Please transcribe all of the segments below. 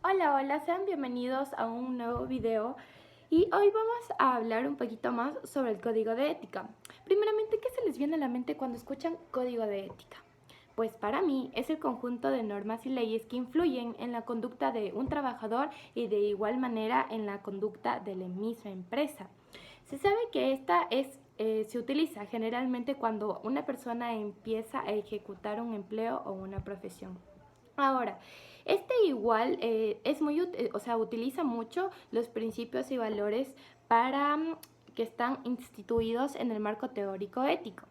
Hola, hola, sean bienvenidos a un nuevo video y hoy vamos a hablar un poquito más sobre el código de ética. Primeramente, ¿qué se les viene a la mente cuando escuchan código de ética? Pues para mí es el conjunto de normas y leyes que influyen en la conducta de un trabajador y de igual manera en la conducta de la misma empresa. Se sabe que se utiliza generalmente cuando una persona empieza a ejecutar un empleo o una profesión. Ahora, este igual es o sea, utiliza mucho los principios y valores para que están instituidos en el marco teórico ético.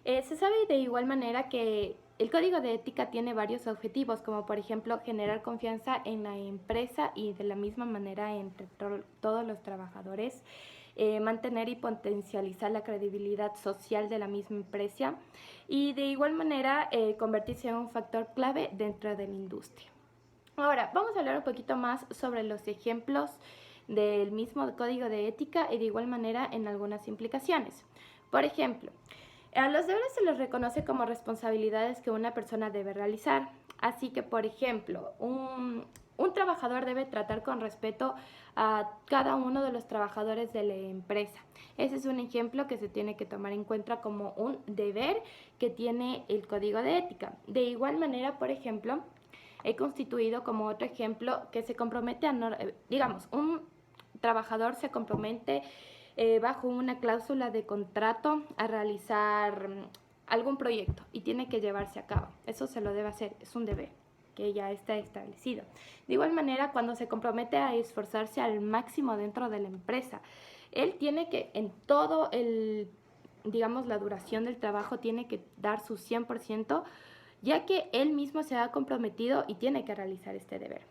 Se sabe de igual manera que el código de ética tiene varios objetivos, como por ejemplo generar confianza en la empresa y de la misma manera entre todos los trabajadores, mantener y potencializar la credibilidad social de la misma empresa y de igual manera convertirse en un factor clave dentro de la industria. Ahora, vamos a hablar un poquito más sobre los ejemplos del mismo código de ética y de igual manera en algunas implicaciones. Por ejemplo, a los deberes se les reconoce como responsabilidades que una persona debe realizar. Así que, por ejemplo, un trabajador debe tratar con respeto a cada uno de los trabajadores de la empresa. Ese es un ejemplo que se tiene que tomar en cuenta como un deber que tiene el código de ética. De igual manera, por ejemplo, he constituido como otro ejemplo que se compromete digamos, un trabajador se compromete bajo una cláusula de contrato a realizar algún proyecto y tiene que llevarse a cabo. Eso se lo debe hacer, es un deber que ya está establecido. De igual manera, cuando se compromete a esforzarse al máximo dentro de la empresa, él tiene que en todo digamos, la duración del trabajo, tiene que dar su 100%, ya que él mismo se ha comprometido y tiene que realizar este deber.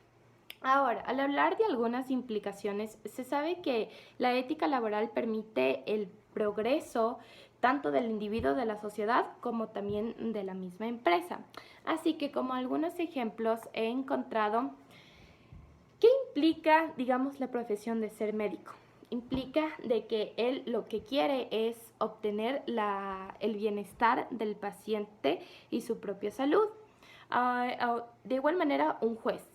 Ahora, al hablar de algunas implicaciones, se sabe que la ética laboral permite el progreso tanto del individuo de la sociedad como también de la misma empresa. Así que como algunos ejemplos he encontrado, ¿qué implica, digamos, la profesión de ser médico? Implica de que él lo que quiere es obtener el bienestar del paciente y su propia salud. De igual manera, un juez.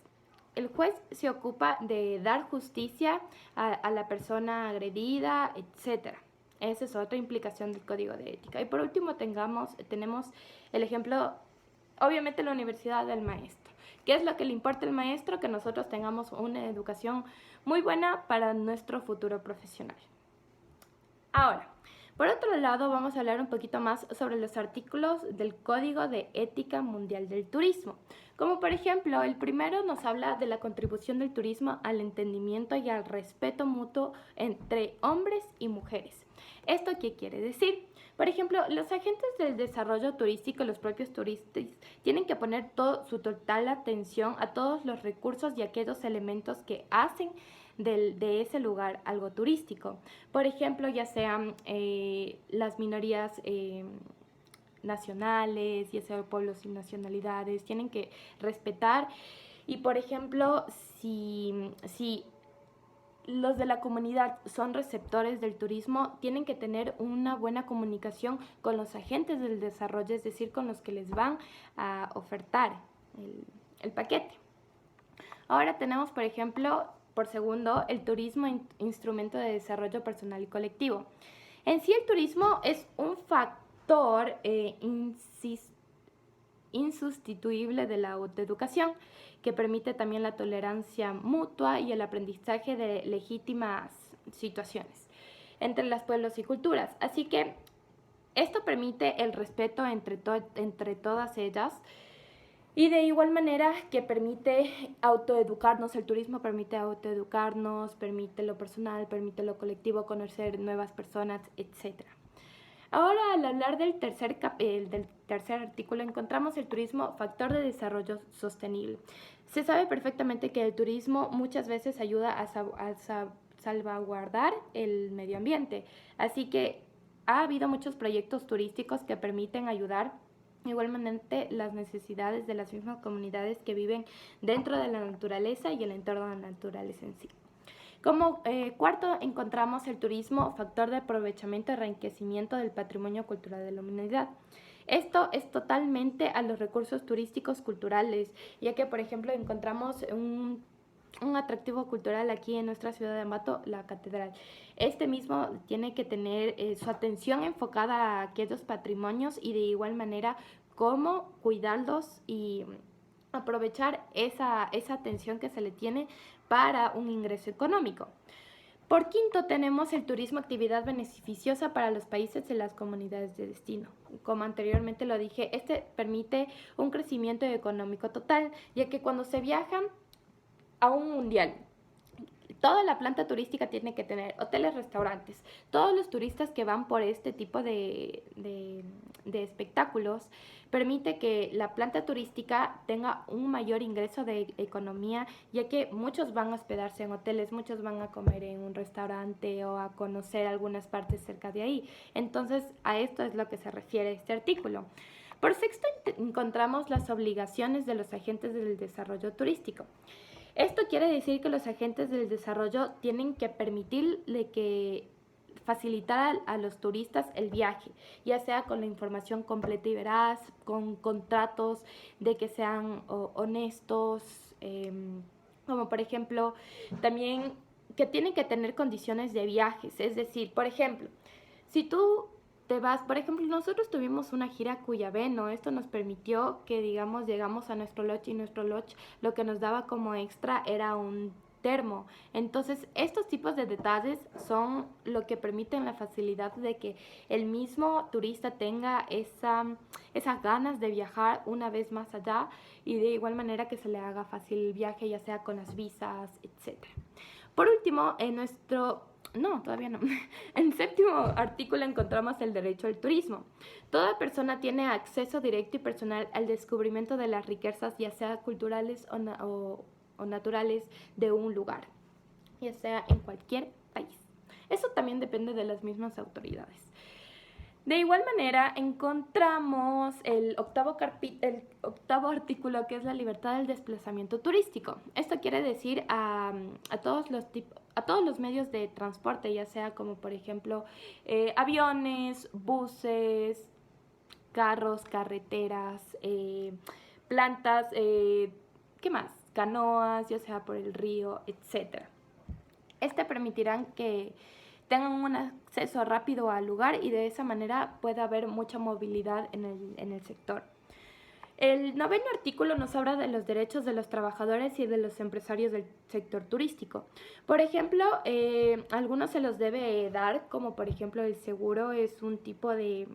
El juez se ocupa de dar justicia a la persona agredida, etc. Esa es otra implicación del código de ética. Y por último tenemos el ejemplo, obviamente, la universidad del maestro. ¿Qué es lo que le importa al maestro? Que nosotros tengamos una educación muy buena para nuestro futuro profesional. Ahora, por otro lado, vamos a hablar un poquito más sobre los artículos del Código de Ética Mundial del Turismo. Como por ejemplo, el primero nos habla de la contribución del turismo al entendimiento y al respeto mutuo entre hombres y mujeres. ¿Esto qué quiere decir? Por ejemplo, los agentes del desarrollo turístico, los propios turistas, tienen que poner su total atención a todos los recursos y aquellos elementos que hacen de ese lugar algo turístico. Por ejemplo, ya sean las minorías nacionales, ya sean pueblos y nacionalidades, tienen que respetar. Y por ejemplo, si los de la comunidad son receptores del turismo, tienen que tener una buena comunicación con los agentes del desarrollo, es decir, con los que les van a ofertar el paquete. Ahora tenemos, por ejemplo, por segundo, el turismo instrumento de desarrollo personal y colectivo. En sí, el turismo es un factor insustituible de la autoeducación, que permite también la tolerancia mutua y el aprendizaje de legítimas situaciones entre los pueblos y culturas. Así que esto permite el respeto entre todas ellas y de igual manera que permite autoeducarnos. El turismo permite autoeducarnos, permite lo personal, permite lo colectivo, conocer nuevas personas, etc. Ahora, al hablar del tercer artículo, encontramos el turismo factor de desarrollo sostenible. Se sabe perfectamente que el turismo muchas veces ayuda a salvaguardar el medio ambiente. Así que ha habido muchos proyectos turísticos que permiten ayudar igualmente las necesidades de las mismas comunidades que viven dentro de la naturaleza y el entorno de la naturaleza en sí. Como cuarto, encontramos el turismo, factor de aprovechamiento y enriquecimiento del patrimonio cultural de la humanidad. Esto es totalmente a los recursos turísticos culturales, ya que, por ejemplo, encontramos un atractivo cultural aquí en nuestra ciudad de Ambato, la catedral. Este mismo tiene que tener su atención enfocada a aquellos patrimonios y de igual manera cómo cuidarlos y aprovechar esa atención que se le tiene para un ingreso económico. Por quinto, tenemos el turismo, actividad beneficiosa para los países y las comunidades de destino. Como anteriormente lo dije, este permite un crecimiento económico total, ya que cuando se viajan a un mundial, toda la planta turística tiene que tener hoteles, restaurantes. Todos los turistas que van por este tipo de espectáculos permite que la planta turística tenga un mayor ingreso de economía, ya que muchos van a hospedarse en hoteles, muchos van a comer en un restaurante o a conocer algunas partes cerca de ahí. Entonces, a esto es lo que se refiere este artículo. Por sexto, encontramos las obligaciones de los agentes del desarrollo turístico. Esto quiere decir que los agentes del desarrollo tienen que permitirle que facilitar a los turistas el viaje, ya sea con la información completa y veraz, con contratos de que sean honestos, como por ejemplo, también que tienen que tener condiciones de viajes, es decir, por ejemplo, si tú te vas, por ejemplo, nosotros tuvimos una gira a Cuyabé, ¿no? Esto nos permitió que, digamos, llegamos a nuestro lodge y nuestro lodge lo que nos daba como extra era un termo. Entonces, estos tipos de detalles son lo que permiten la facilidad de que el mismo turista tenga esas ganas de viajar una vez más allá y de igual manera que se le haga fácil el viaje, ya sea con las visas, etcétera. Por último, en nuestro no, todavía no. En el séptimo artículo encontramos el derecho al turismo. Toda persona tiene acceso directo y personal al descubrimiento de las riquezas, ya sea culturales o naturales, de un lugar, ya sea en cualquier país. Eso también depende de las mismas autoridades. De igual manera, encontramos el octavo artículo, que es la libertad del desplazamiento turístico. Esto quiere decir a todos los medios de transporte, ya sea como por ejemplo aviones, buses, carros, carreteras, plantas, ¿qué más? Canoas, ya sea por el río, etc. Este permitirán que tengan un acceso rápido al lugar y de esa manera pueda haber mucha movilidad en el sector. El noveno artículo nos habla de los derechos de los trabajadores y de los empresarios del sector turístico. Por ejemplo, algunos se los debe dar, como por ejemplo el seguro es un tipo de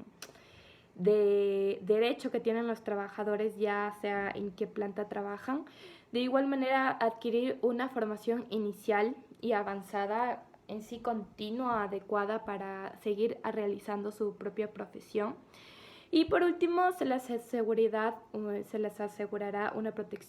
derecho que tienen los trabajadores, ya sea en qué planta trabajan. De igual manera, adquirir una formación inicial y avanzada en sí continua, adecuada para seguir realizando su propia profesión. Y por último, se les asegurará una protección